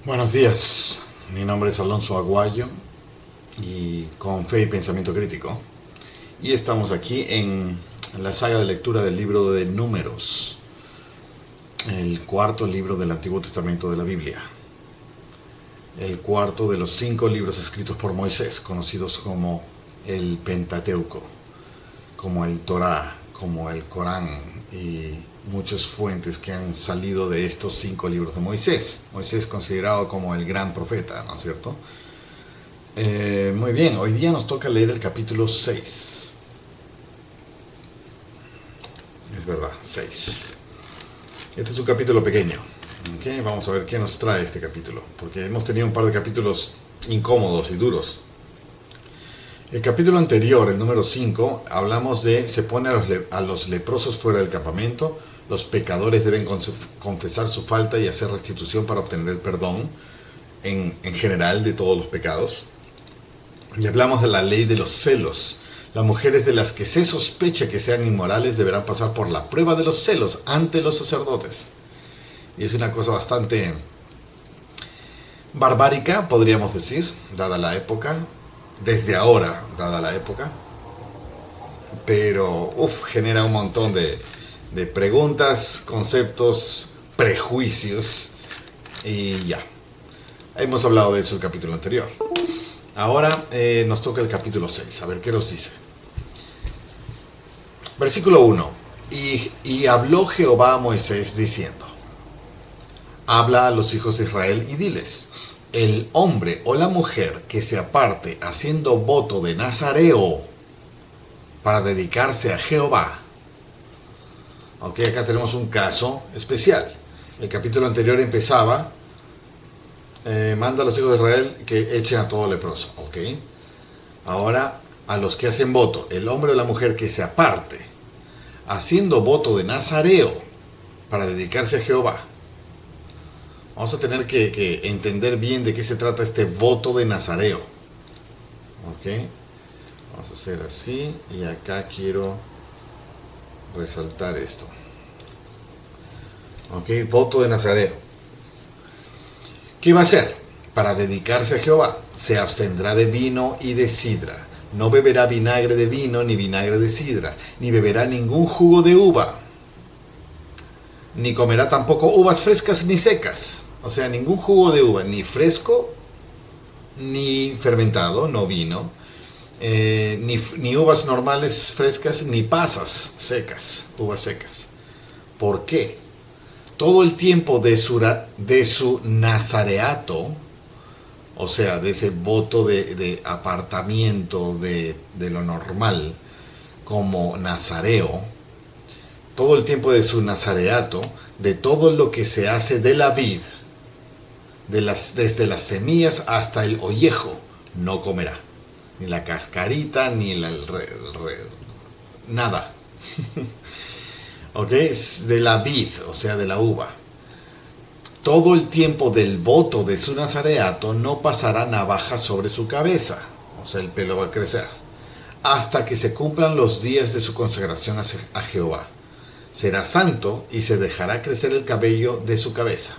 Buenos días, mi nombre es Alonso Aguayo y con Fe y Pensamiento Crítico. Y estamos aquí en la saga de lectura del libro de Números, el cuarto libro del Antiguo Testamento de la Biblia. El cuarto de los 5 libros escritos por Moisés, conocidos como el Pentateuco, como el Torá, como el Corán y muchas fuentes que han salido de estos 5 libros de Moisés. Moisés considerado como el gran profeta, ¿no es cierto? Muy bien, hoy día nos toca leer el capítulo 6. Es verdad, 6. Este es un capítulo pequeño. ¿Okay? Vamos a ver qué nos trae este capítulo, porque hemos tenido un par de capítulos incómodos y duros. El capítulo anterior, el número 5, hablamos de se pone a los leprosos fuera del campamento, los pecadores deben confesar su falta y hacer restitución para obtener el perdón en general de todos los pecados. Y hablamos de la ley de los celos. Las mujeres de las que se sospecha que sean inmorales deberán pasar por la prueba de los celos ante los sacerdotes. Y es una cosa bastante barbárica, podríamos decir, dada la época, desde ahora, dada la época. Pero, genera un montón de preguntas, conceptos, prejuicios y ya. Hemos hablado de eso el capítulo anterior. Ahora nos toca el capítulo 6. A ver qué nos dice. Versículo 1. Y habló Jehová a Moisés diciendo: habla a los hijos de Israel y diles: el hombre o la mujer que se aparte haciendo voto de nazareo para dedicarse a Jehová. Ok, acá tenemos un caso especial. El capítulo anterior empezaba, manda a los hijos de Israel que echen a todo leproso. Ok, ahora a los que hacen voto, el hombre o la mujer que se aparte, haciendo voto de nazareo para dedicarse a Jehová. Vamos a tener que entender bien de qué se trata este voto de nazareo. Ok, vamos a hacer así y acá quiero resaltar esto. Ok, voto de nazareo. ¿Qué va a hacer? Para dedicarse a Jehová, se abstendrá de vino y de sidra. No beberá vinagre de vino ni vinagre de sidra, ni beberá ningún jugo de uva, ni comerá tampoco uvas frescas ni secas. O sea, ningún jugo de uva, ni fresco, ni fermentado, no vino, ni uvas normales frescas, ni pasas secas, uvas secas. ¿Por qué? Todo el tiempo de su nazareato, o sea, de ese voto de apartamiento de lo normal como nazareo, todo el tiempo de su nazareato, de todo lo que se hace de la vid, desde las semillas hasta el ollejo, no comerá. Ni la cascarita, ni nada. ¿Ok? De la vid, o sea, de la uva. Todo el tiempo del voto de su nazareato no pasará navaja sobre su cabeza. O sea, el pelo va a crecer. Hasta que se cumplan los días de su consagración a Jehová. Será santo y se dejará crecer el cabello de su cabeza.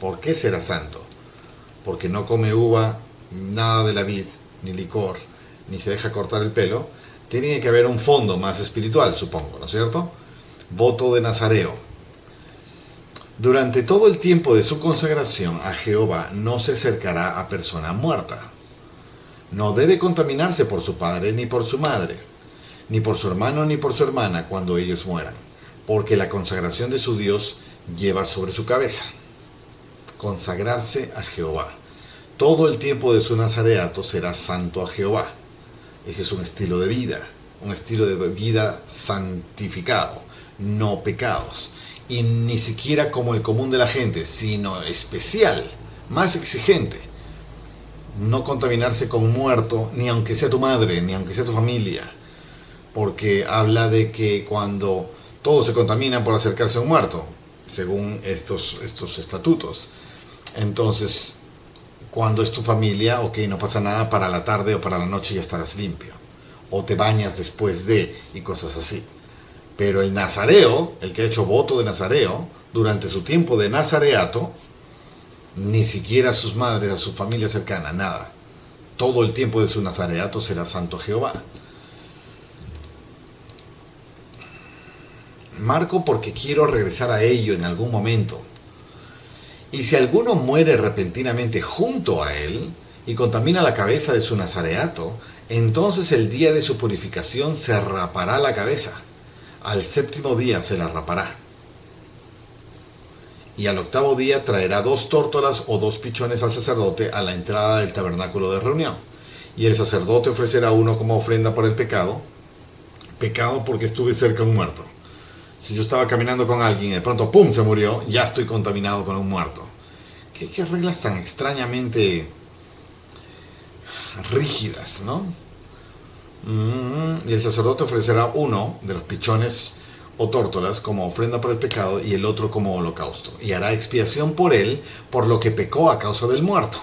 ¿Por qué será santo? Porque no come uva, nada de la vid, ni licor, ni se deja cortar el pelo. Tiene que haber un fondo más espiritual, supongo, ¿no es cierto? Voto de nazareo. Durante todo el tiempo de su consagración a Jehová no se acercará a persona muerta. No debe contaminarse por su padre ni por su madre, ni por su hermano ni por su hermana cuando ellos mueran, porque la consagración de su Dios lleva sobre su cabeza. Consagrarse a Jehová. Todo el tiempo de su nazareato será santo a Jehová. Ese es un estilo de vida santificado, no pecados. Y ni siquiera como el común de la gente, sino especial, más exigente. No contaminarse con muerto, ni aunque sea tu madre, ni aunque sea tu familia. Porque habla de que cuando todos se contaminan por acercarse a un muerto, según estos estatutos. Entonces, cuando es tu familia, ok, no pasa nada, para la tarde o para la noche ya estarás limpio. O te bañas después de, y cosas así. Pero el nazareo, el que ha hecho voto de nazareo, durante su tiempo de nazareato, ni siquiera a sus madres, a su familia cercana, nada. Todo el tiempo de su nazareato será santo a Jehová. Marco porque quiero regresar a ello en algún momento. Y si alguno muere repentinamente junto a él y contamina la cabeza de su nazareato, entonces el día de su purificación se rapará la cabeza. Al séptimo día se la rapará. Y al octavo día traerá 2 tórtolas o 2 pichones al sacerdote a la entrada del tabernáculo de reunión. Y el sacerdote ofrecerá uno como ofrenda por el pecado. Pecado porque estuve cerca de un muerto. Si yo estaba caminando con alguien y de pronto ¡pum! Se murió, ya estoy contaminado con un muerto. ¿Qué reglas tan extrañamente rígidas, ¿no? Y el sacerdote ofrecerá uno de los pichones o tórtolas como ofrenda por el pecado y el otro como holocausto. Y hará expiación por él, por lo que pecó a causa del muerto.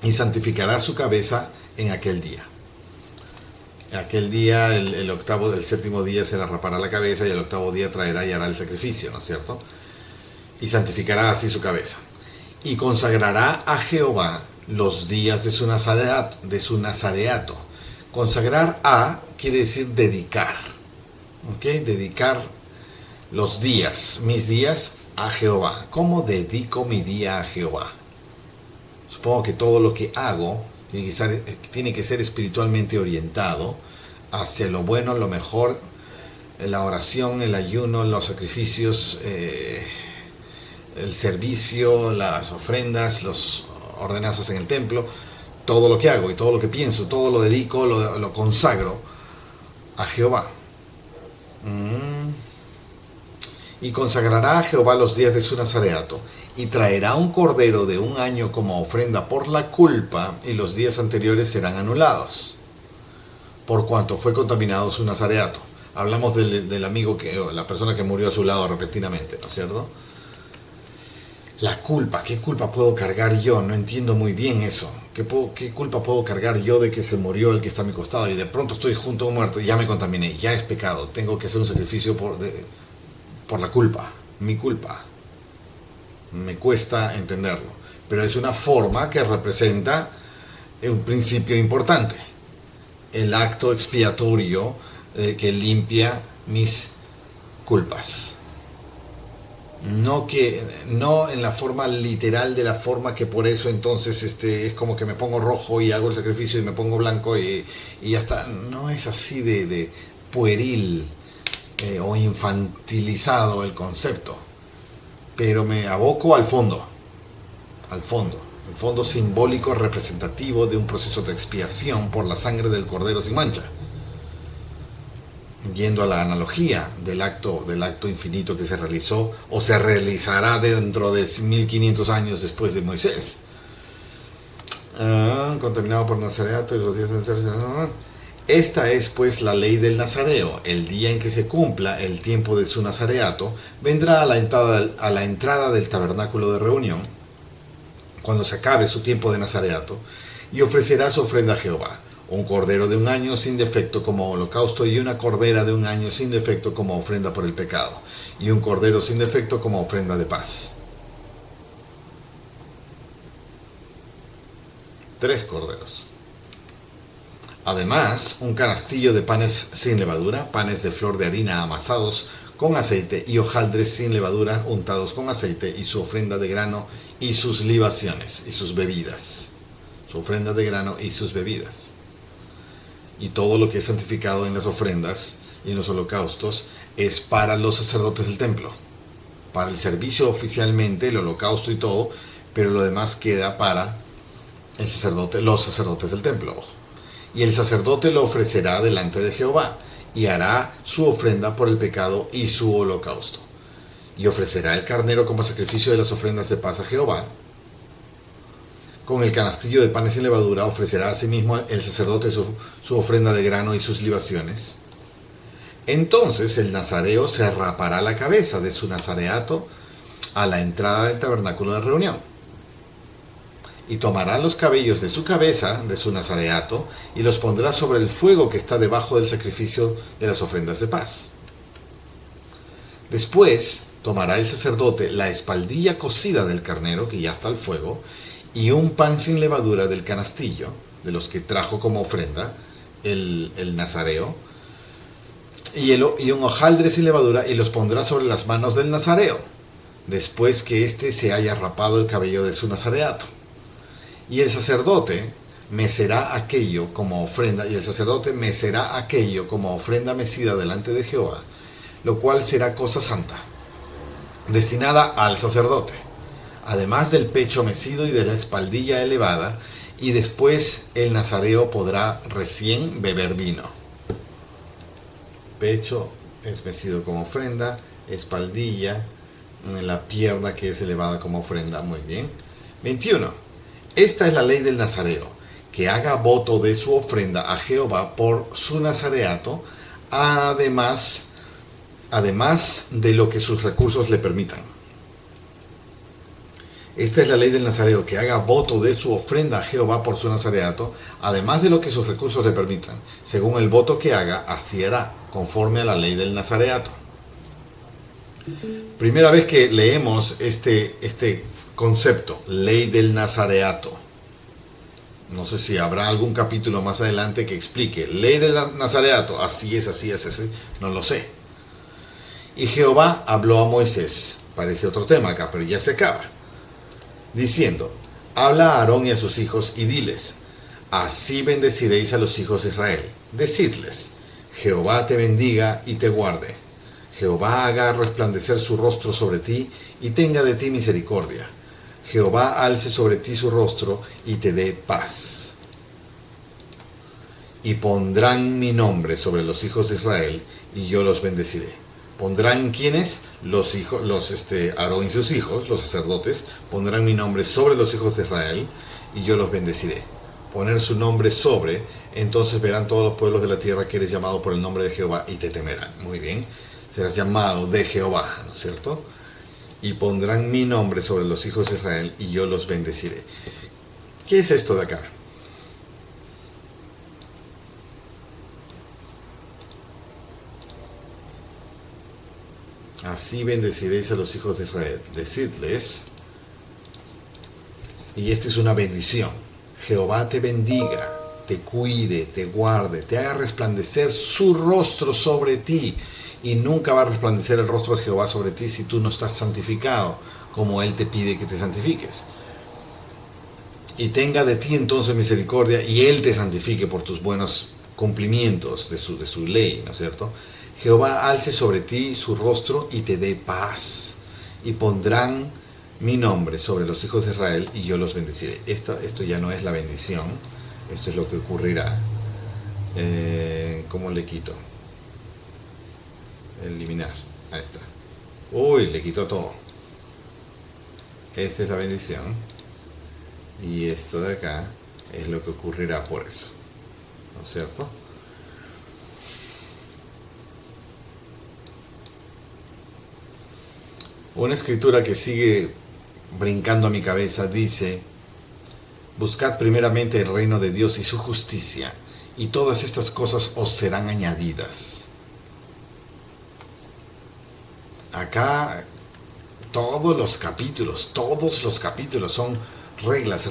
Y santificará su cabeza en aquel día. Aquel día, el octavo del séptimo día se le rapará la cabeza y el octavo día traerá y hará el sacrificio, ¿no es cierto? Y santificará así su cabeza. Y consagrará a Jehová los días de su nazareato. Consagrar a quiere decir dedicar. ¿Ok? Dedicar los días, mis días a Jehová. ¿Cómo dedico mi día a Jehová? Supongo que todo lo que hago tiene que ser espiritualmente orientado hacia lo bueno, lo mejor, la oración, el ayuno, los sacrificios, el servicio, las ofrendas, las ordenanzas en el templo. Todo lo que hago y todo lo que pienso, todo lo dedico, lo consagro a Jehová. Y consagrará a Jehová los días de su nazareato, y traerá un cordero de 1 año como ofrenda por la culpa, y los días anteriores serán anulados, por cuanto fue contaminado su nazareato. Hablamos del amigo, la persona que murió a su lado repentinamente, ¿no es cierto? La culpa, ¿qué culpa puedo cargar yo? No entiendo muy bien eso. ¿Qué culpa puedo cargar yo de que se murió el que está a mi costado y de pronto estoy junto a un muerto y ya me contaminé? Ya es pecado, tengo que hacer un sacrificio por la culpa, mi culpa. Me cuesta entenderlo, pero es una forma que representa un principio importante. El acto expiatorio que limpia mis culpas. No en la forma literal de la forma que por eso entonces es como que me pongo rojo y hago el sacrificio y me pongo blanco y ya está. No es así de pueril o infantilizado el concepto, pero me aboco al fondo el fondo simbólico representativo de un proceso de expiación por la sangre del Cordero sin mancha. Yendo a la analogía del acto infinito que se realizó o se realizará dentro de 1500 años después de Moisés. Contaminado por nazareato y los días enteros. Esta es pues la ley del nazareo. El día en que se cumpla el tiempo de su nazareato, vendrá a la entrada del tabernáculo de reunión, cuando se acabe su tiempo de nazareato, y ofrecerá su ofrenda a Jehová. Un cordero de 1 año sin defecto como holocausto y una cordera de 1 año sin defecto como ofrenda por el pecado, y un cordero sin defecto como ofrenda de paz. 3 corderos. Además, un canastillo de panes sin levadura, panes de flor de harina amasados con aceite y hojaldres sin levadura untados con aceite, y su ofrenda de grano y sus libaciones y sus bebidas. Su ofrenda de grano y sus bebidas. Y todo lo que es santificado en las ofrendas y en los holocaustos es para los sacerdotes del templo, para el servicio oficialmente, el holocausto y todo, pero lo demás queda para los sacerdotes del templo. Y el sacerdote lo ofrecerá delante de Jehová y hará su ofrenda por el pecado y su holocausto. Y ofrecerá el carnero como sacrificio de las ofrendas de paz a Jehová. Con el canastillo de panes sin levadura ofrecerá asimismo el sacerdote su ofrenda de grano y sus libaciones. Entonces el nazareo se rapará la cabeza de su nazareato a la entrada del tabernáculo de reunión. Y tomará los cabellos de su cabeza, de su nazareato, y los pondrá sobre el fuego que está debajo del sacrificio de las ofrendas de paz. Después tomará el sacerdote la espaldilla cocida del carnero, que ya está al fuego, y un pan sin levadura del canastillo, de los que trajo como ofrenda el nazareo, y un hojaldre sin levadura, y los pondrá sobre las manos del nazareo, después que éste se haya rapado el cabello de su nazareato. Y el sacerdote mecerá aquello como ofrenda, mecida delante de Jehová, lo cual será cosa santa, destinada al sacerdote, además del pecho mecido y de la espaldilla elevada, y después el nazareo podrá recién beber vino. Pecho es mecido como ofrenda, espaldilla, la pierna que es elevada como ofrenda. Muy bien. 21. Esta es la ley del nazareo, que haga voto de su ofrenda a Jehová por su nazareato, además de lo que sus recursos le permitan. Esta es la ley del nazareo, que haga voto de su ofrenda a Jehová por su nazareato, además de lo que sus recursos le permitan. Según el voto que haga, así hará, conforme a la ley del nazareato. Primera vez que leemos este concepto, ley del nazareato. No sé si habrá algún capítulo más adelante que explique, ley del nazareato, así es, no lo sé. Y Jehová habló a Moisés, parece otro tema acá, pero ya se acaba, diciendo, habla a Aarón y a sus hijos y diles, así bendeciréis a los hijos de Israel. Decidles, Jehová te bendiga y te guarde. Jehová haga resplandecer su rostro sobre ti y tenga de ti misericordia. Jehová alce sobre ti su rostro y te dé paz. Y pondrán mi nombre sobre los hijos de Israel y yo los bendeciré. ¿Pondrán quiénes? Aarón y sus hijos, los sacerdotes, pondrán mi nombre sobre los hijos de Israel y yo los bendeciré. Poner su nombre sobre, entonces verán todos los pueblos de la tierra que eres llamado por el nombre de Jehová y te temerán. Muy bien, serás llamado de Jehová, ¿no es cierto? Y pondrán mi nombre sobre los hijos de Israel y yo los bendeciré. ¿Qué es esto de acá? Así bendeciréis a los hijos de Israel. Decidles, y esta es una bendición, Jehová te bendiga, te cuide, te guarde, te haga resplandecer su rostro sobre ti. Y nunca va a resplandecer el rostro de Jehová sobre ti si tú no estás santificado, como Él te pide que te santifiques. Y tenga de ti entonces misericordia, y Él te santifique por tus buenos cumplimientos de su ley, ¿no es cierto? Jehová alce sobre ti su rostro y te dé paz. Y pondrán mi nombre sobre los hijos de Israel y yo los bendeciré. Esto ya no es la bendición, esto es lo que ocurrirá. ¿Cómo le quito? Eliminar. Ahí está. Uy, le quitó todo. Esta es la bendición. Y esto de acá es lo que ocurrirá por eso. ¿No es cierto? Una escritura que sigue brincando a mi cabeza dice, buscad primeramente el reino de Dios y su justicia, y todas estas cosas os serán añadidas. Acá todos los capítulos son reglas,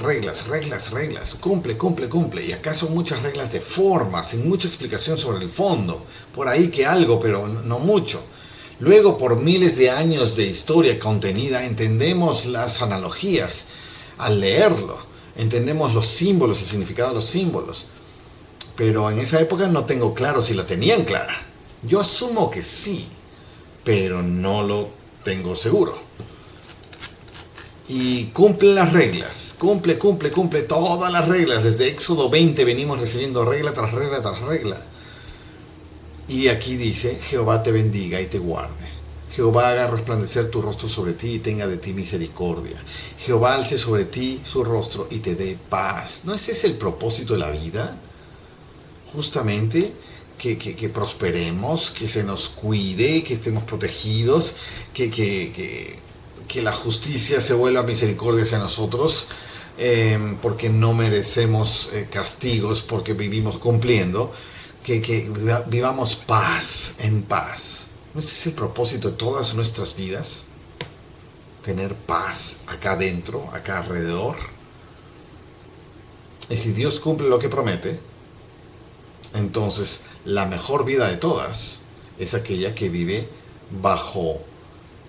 cumple. Y acá son muchas reglas de forma, sin mucha explicación sobre el fondo. Por ahí que algo, pero no mucho. Luego, por miles de años de historia contenida, entendemos las analogías al leerlo. Entendemos los símbolos, el significado de los símbolos. Pero en esa época no tengo claro si la tenían clara. Yo asumo que sí, pero no lo tengo seguro. Y cumple las reglas, cumple todas las reglas. Desde Éxodo 20 venimos recibiendo regla tras regla. Y aquí dice, Jehová te bendiga y te guarde. Jehová haga resplandecer tu rostro sobre ti y tenga de ti misericordia. Jehová alce sobre ti su rostro y te dé paz. ¿No ese es el propósito de la vida? Justamente que prosperemos, que se nos cuide, que estemos protegidos, que la justicia se vuelva misericordia hacia nosotros, porque no merecemos castigos porque vivimos cumpliendo, que vivamos en paz. ¿No ese es el propósito de todas nuestras vidas? tener paz acá adentro, acá alrededor. Y si Dios cumple lo que promete, entonces la mejor vida de todas es aquella que vive bajo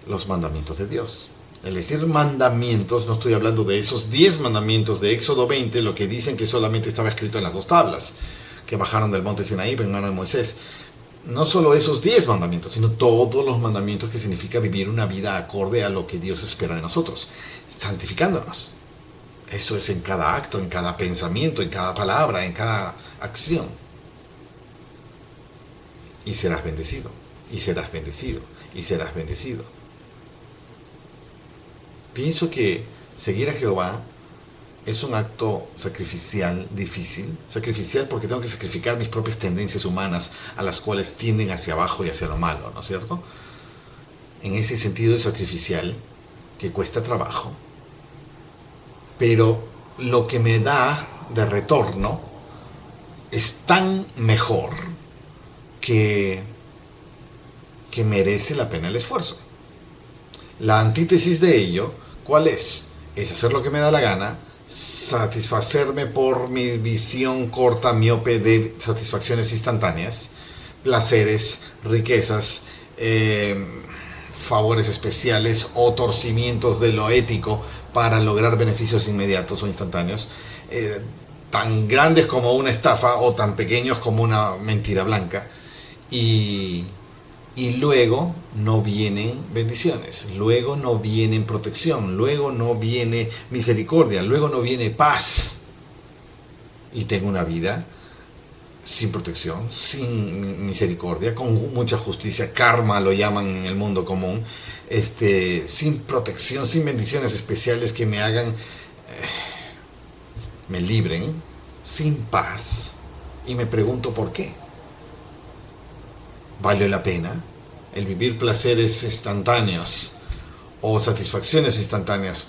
los mandamientos de Dios. Al decir mandamientos, no estoy hablando de esos 10 mandamientos de Éxodo 20, lo que dicen que solamente estaba escrito en las 2 tablas que bajaron del monte Sinaí en mano de Moisés. No solo esos 10 mandamientos, sino todos los mandamientos, que significa vivir una vida acorde a lo que Dios espera de nosotros, santificándonos. Eso es en cada acto, en cada pensamiento, en cada palabra, en cada acción. Y serás bendecido, y serás bendecido, y serás bendecido. Pienso que seguir a Jehová es un acto sacrificial difícil. Sacrificial porque tengo que sacrificar mis propias tendencias humanas, a las cuales tienden hacia abajo y hacia lo malo, ¿no es cierto? En ese sentido es sacrificial, que cuesta trabajo. Pero lo que me da de retorno es tan mejor que merece la pena el esfuerzo. La antítesis de ello, ¿cuál es? Es hacer lo que me da la gana, satisfacerme por mi visión corta, miope de satisfacciones instantáneas, placeres, riquezas, favores especiales o torcimientos de lo ético para lograr beneficios inmediatos o instantáneos, tan grandes como una estafa o tan pequeños como una mentira blanca, y luego no vienen bendiciones, luego no viene protección, luego no viene misericordia, luego no viene paz. Y tengo una vida sin protección, sin misericordia, con mucha justicia, karma lo llaman en el mundo común, sin protección, sin bendiciones especiales que me hagan, me libren, sin paz. Y me pregunto por qué. ¿Vale la pena el vivir placeres instantáneos o satisfacciones instantáneas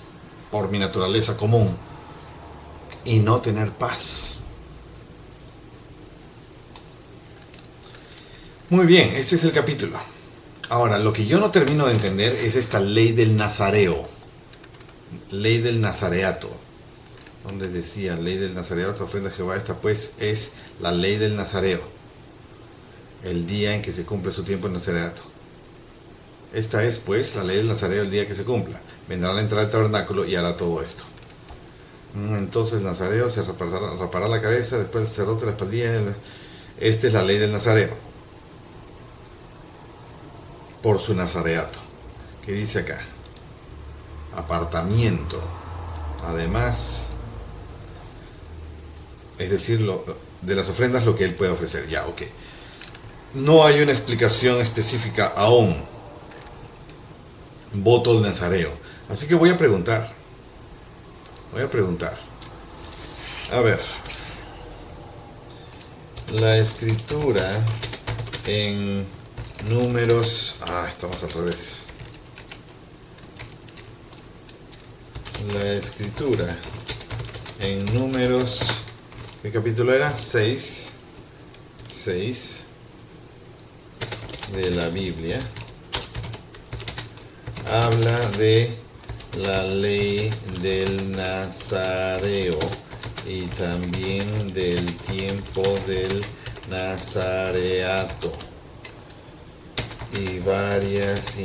por mi naturaleza común y no tener paz? Muy bien, este es el capítulo. Ahora, lo que yo no termino de entender es esta ley del nazareo, ley del nazareato, donde decía ley del nazareato, ofrenda a Jehová. Esta pues es la ley del nazareo, el día en que se cumple su tiempo en nazareato. Esta es pues la ley del nazareo, el día que se cumpla. Vendrá a la entrada del tabernáculo y hará todo esto. Entonces el nazareo se rapará la cabeza, después el sacerdote la espaldilla. Esta es la ley del nazareo, por su nazareato, que dice acá: apartamiento, además, es decir, de las ofrendas lo que él puede ofrecer. Ya, ok. No hay una explicación específica aún. Voto del nazareo. Así que voy a preguntar. A ver. La escritura en Números... estamos al revés. La escritura en Números... ¿Qué capítulo era? 6 de la Biblia. Habla de la ley del nazareo y también del tiempo del nazareato y varias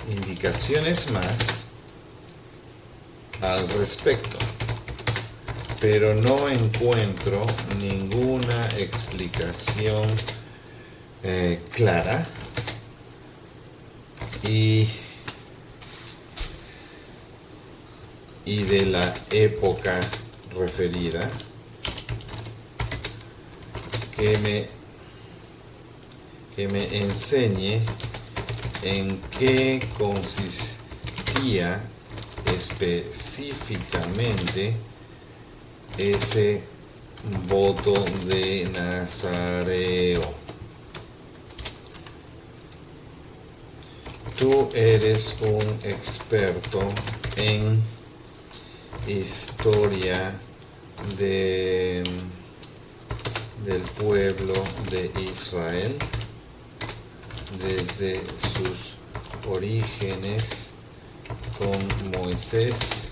indicaciones más al respecto, pero no encuentro ninguna explicación clara y de la época referida que me enseñe en qué consistía específicamente ese voto de nazareo. Tú eres un experto en historia del pueblo de Israel desde sus orígenes con Moisés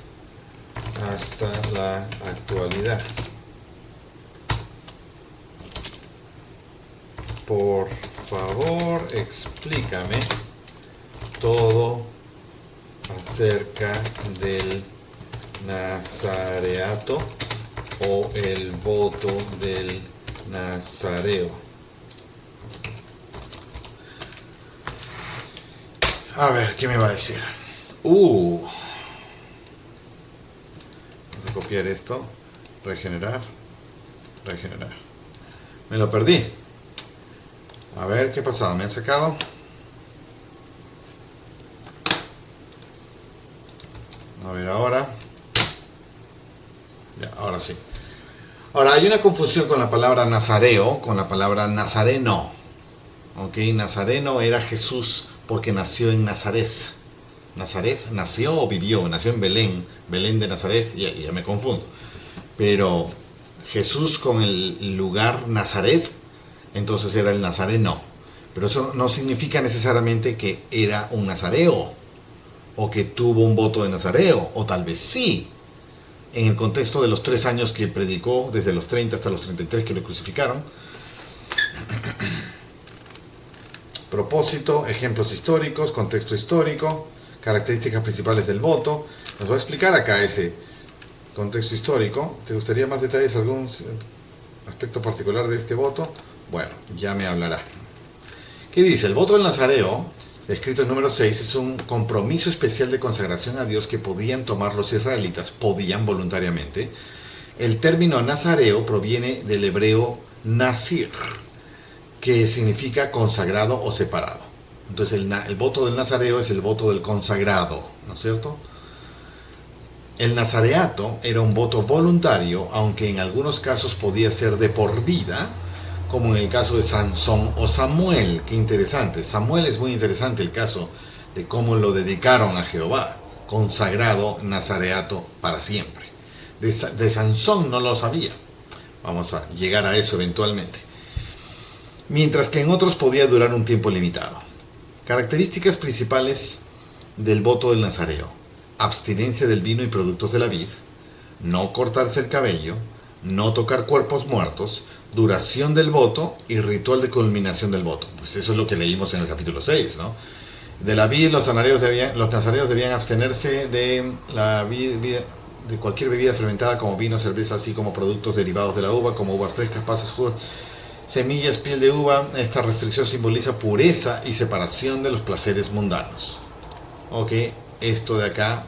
hasta la actualidad. Por favor, explícame todo acerca del nazareato o el voto del nazareo. A ver, ¿qué me va a decir? Vamos a copiar esto. Regenerar. Me lo perdí. A ver, ¿qué ha pasado? ¿Me han sacado? A ver, ahora. Ya, ahora sí. Ahora, hay una confusión con la palabra nazareo, con la palabra nazareno. ¿Ok? Nazareno era Jesús porque nació en Nazaret. Nazaret nació o vivió, nació en Belén, Belén de Nazaret, ya me confundo. Pero Jesús con el lugar Nazaret, entonces era el nazareno. Pero eso no significa necesariamente que era un nazareo, o que tuvo un voto de nazareo, o tal vez sí. En el contexto de los 3 años que predicó, desde los 30 hasta los 33 que lo crucificaron. Propósito, ejemplos históricos, contexto histórico, características principales del voto. Nos va a explicar acá ese contexto histórico. ¿Te gustaría más detalles, algún aspecto particular de este voto? Bueno, ya me hablará. ¿Qué dice? El voto del nazareo, escrito en número 6, es un compromiso especial de consagración a Dios que podían tomar los israelitas, podían voluntariamente. El término nazareo proviene del hebreo nazir, que significa consagrado o separado. Entonces el voto del nazareo es el voto del consagrado, ¿no es cierto? El nazareato era un voto voluntario, aunque en algunos casos podía ser de por vida, como en el caso de Sansón o Samuel. Qué interesante. Samuel es muy interesante el caso de cómo lo dedicaron a Jehová. Consagrado, nazareato para siempre. De Sansón no lo sabía. Vamos a llegar a eso eventualmente. Mientras que en otros podía durar un tiempo limitado. Características principales del voto del nazareo: abstinencia del vino y productos de la vid, no cortarse el cabello, no tocar cuerpos muertos, duración del voto y ritual de culminación del voto. Pues eso es lo que leímos en el capítulo 6, ¿no? De la vid, los nazareos debían abstenerse de la vid, de cualquier bebida fermentada como vino, cerveza, así como productos derivados de la uva, como uvas frescas, pasas, jugos, semillas, piel de uva. Esta restricción simboliza pureza y separación de los placeres mundanos. Ok, esto de acá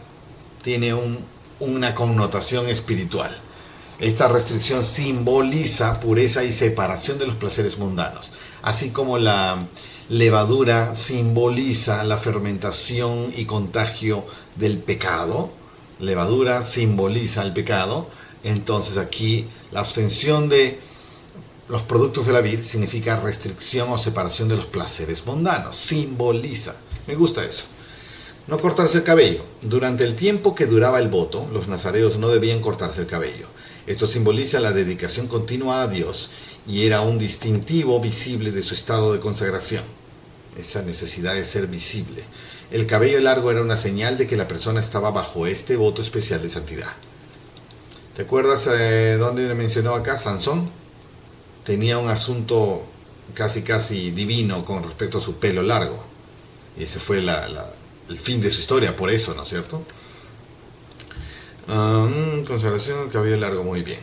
tiene una connotación espiritual. Esta restricción simboliza pureza y separación de los placeres mundanos, así como la levadura simboliza la fermentación y contagio del pecado. Levadura simboliza el pecado. Entonces aquí la abstención de los productos de la vid significa restricción o separación de los placeres mundanos. Simboliza. Me gusta eso. No cortarse el cabello. Durante el tiempo que duraba el voto, los nazareos no debían cortarse el cabello. Esto simboliza la dedicación continua a Dios y era un distintivo visible de su estado de consagración. Esa necesidad de ser visible. El cabello largo era una señal de que la persona estaba bajo este voto especial de santidad. ¿Te acuerdas dónde le mencionó acá? Sansón tenía un asunto casi divino con respecto a su pelo largo. Y ese fue el fin de su historia, por eso, ¿no es cierto? Consagración, cabello largo, muy bien.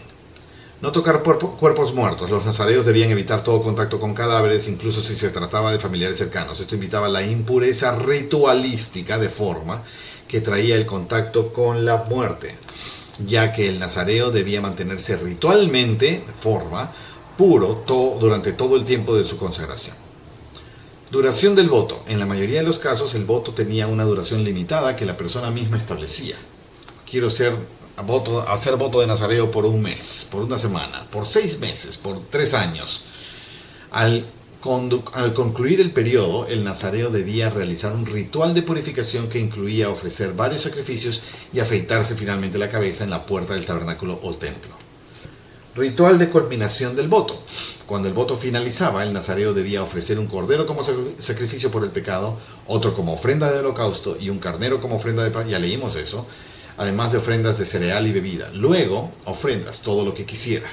No tocar cuerpos muertos. Los nazareos debían evitar todo contacto con cadáveres, incluso si se trataba de familiares cercanos. Esto invitaba a la impureza ritualística de forma que traía el contacto con la muerte, ya que el nazareo debía mantenerse ritualmente, de forma, puro durante todo el tiempo de su consagración. Duración del voto. En la mayoría de los casos, el voto tenía una duración limitada que la persona misma establecía. Quiero hacer voto de nazareo por un mes, por una semana, por 6 meses, por 3 años. Al concluir el periodo, el nazareo debía realizar un ritual de purificación que incluía ofrecer varios sacrificios y afeitarse finalmente la cabeza en la puerta del tabernáculo o templo. Ritual de culminación del voto. Cuando el voto finalizaba, el nazareo debía ofrecer un cordero como sacrificio por el pecado, otro como ofrenda de holocausto y un carnero como ofrenda de paz. Ya leímos eso. Además de ofrendas de cereal y bebida. Luego, ofrendas, todo lo que quisiera.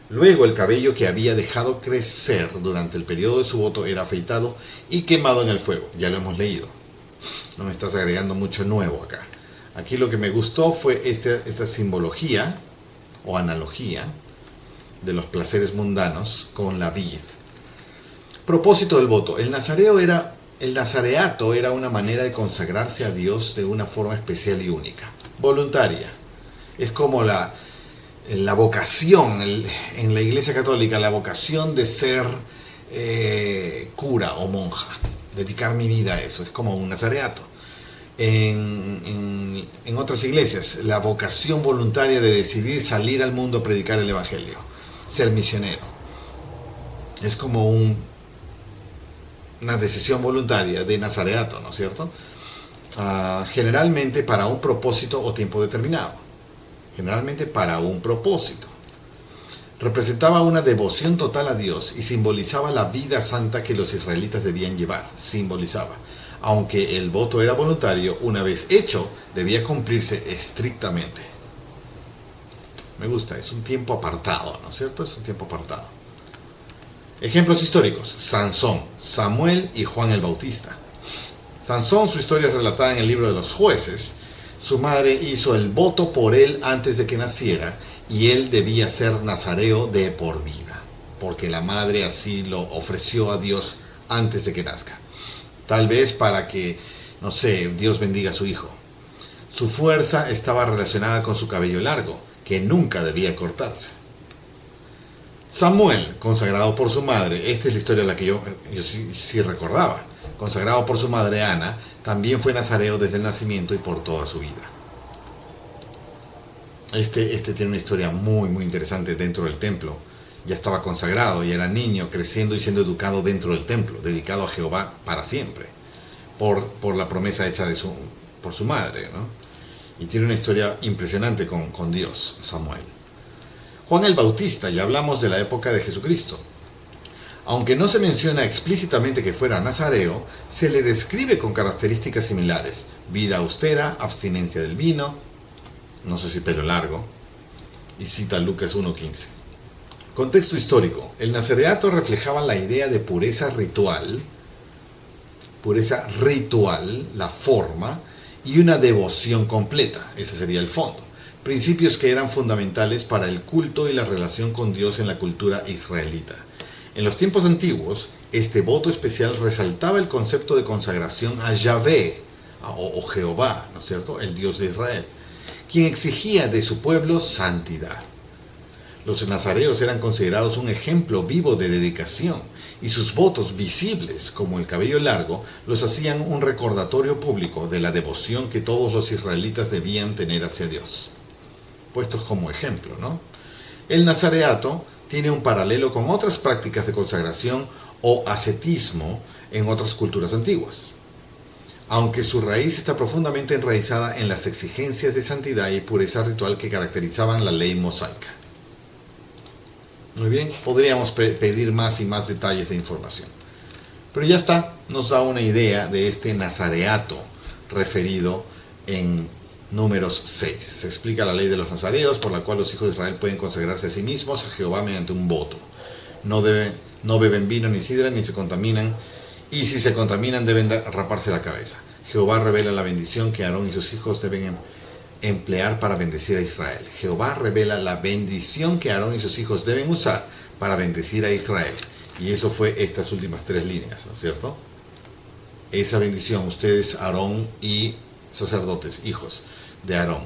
Luego, el cabello que había dejado crecer durante el periodo de su voto era afeitado y quemado en el fuego. Ya lo hemos leído. No me estás agregando mucho nuevo acá. Aquí lo que me gustó fue esta simbología o analogía de los placeres mundanos con la vid. Propósito del voto. El nazareato era una manera de consagrarse a Dios de una forma especial y única. Voluntaria. Es como la vocación en la Iglesia Católica, la vocación de ser cura o monja. Dedicar mi vida a eso. Es como un nazareato. En otras iglesias, la vocación voluntaria de decidir salir al mundo a predicar el Evangelio, ser misionero. Es como una decisión voluntaria de nazareato, ¿no es cierto? Generalmente para un propósito o tiempo determinado. Generalmente para un propósito. Representaba una devoción total a Dios y simbolizaba la vida santa que los israelitas debían llevar. Simbolizaba. Aunque el voto era voluntario, una vez hecho, debía cumplirse estrictamente. Me gusta, es un tiempo apartado, ¿no es cierto? Es un tiempo apartado. Ejemplos históricos: Sansón, Samuel y Juan el Bautista. Sansón, su historia es relatada en el libro de los Jueces. Su madre hizo el voto por él antes de que naciera y él debía ser nazareo de por vida, porque la madre así lo ofreció a Dios antes de que nazca. Tal vez para que, no sé, Dios bendiga a su hijo. Su fuerza estaba relacionada con su cabello largo, que nunca debía cortarse. Samuel, consagrado por su madre, esta es la historia la que yo sí recordaba. Consagrado por su madre Ana, también fue nazareo desde el nacimiento y por toda su vida. Este tiene una historia muy, muy interesante dentro del templo. Ya estaba consagrado, ya era niño, creciendo y siendo educado dentro del templo, dedicado a Jehová para siempre, por la promesa hecha por su madre, ¿no? Y tiene una historia impresionante con Dios, Samuel. Juan el Bautista, ya hablamos de la época de Jesucristo. Aunque no se menciona explícitamente que fuera nazareo, se le describe con características similares: vida austera, abstinencia del vino, no sé si pelo largo, y cita Lucas 1:15. Contexto histórico. El nazareato reflejaba la idea de pureza ritual, la forma, y una devoción completa. Ese sería el fondo. Principios que eran fundamentales para el culto y la relación con Dios en la cultura israelita. En los tiempos antiguos, este voto especial resaltaba el concepto de consagración a Yahvé, o Jehová, ¿no es cierto?, el Dios de Israel, quien exigía de su pueblo santidad. Los nazareos eran considerados un ejemplo vivo de dedicación, y sus votos visibles, como el cabello largo, los hacían un recordatorio público de la devoción que todos los israelitas debían tener hacia Dios. Puestos como ejemplo, ¿no? El nazareato tiene un paralelo con otras prácticas de consagración o ascetismo en otras culturas antiguas, aunque su raíz está profundamente enraizada en las exigencias de santidad y pureza ritual que caracterizaban la ley mosaica. Muy bien, podríamos pedir más y más detalles de información. Pero ya está, nos da una idea de este nazareato referido en Números 6. Se explica la ley de los nazareos, por la cual los hijos de Israel pueden consagrarse a sí mismos a Jehová mediante un voto. No beben vino ni sidra, ni se contaminan, y si se contaminan deben raparse la cabeza. Jehová revela la bendición que Aarón y sus hijos deben emplear para bendecir a Israel. Jehová revela la bendición que Aarón y sus hijos deben usar para bendecir a Israel. Y eso fue estas últimas 3 líneas, ¿no es cierto? Esa bendición, ustedes, Aarón y sacerdotes, hijos de Aarón,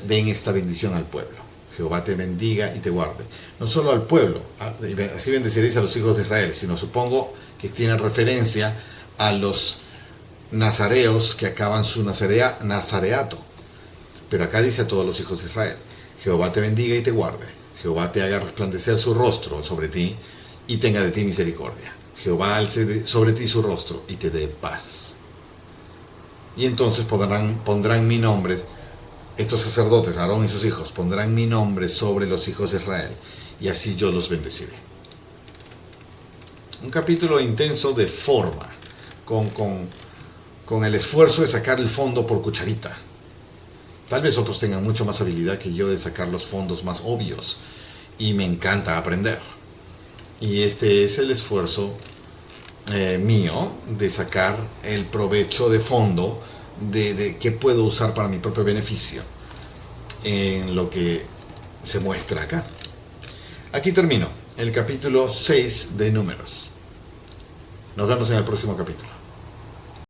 den esta bendición al pueblo. Jehová te bendiga y te guarde. No solo al pueblo, así bendeciréis a los hijos de Israel, sino supongo que tiene referencia a los nazareos que acaban su nazareato. Pero acá dice a todos los hijos de Israel: Jehová te bendiga y te guarde. Jehová te haga resplandecer su rostro sobre ti y tenga de ti misericordia. Jehová alce sobre ti su rostro y te dé paz. Y entonces pondrán mi nombre estos sacerdotes, Aarón y sus hijos, pondrán mi nombre sobre los hijos de Israel, y así yo los bendeciré. Un capítulo intenso de forma, con el esfuerzo de sacar el fondo por cucharita. Tal vez otros tengan mucho más habilidad que yo de sacar los fondos más obvios, y me encanta aprender. Y este es el esfuerzo mío de sacar el provecho de fondo de qué puedo usar para mi propio beneficio en lo que se muestra acá. Aquí termino el capítulo 6 de Números. Nos vemos en el próximo capítulo.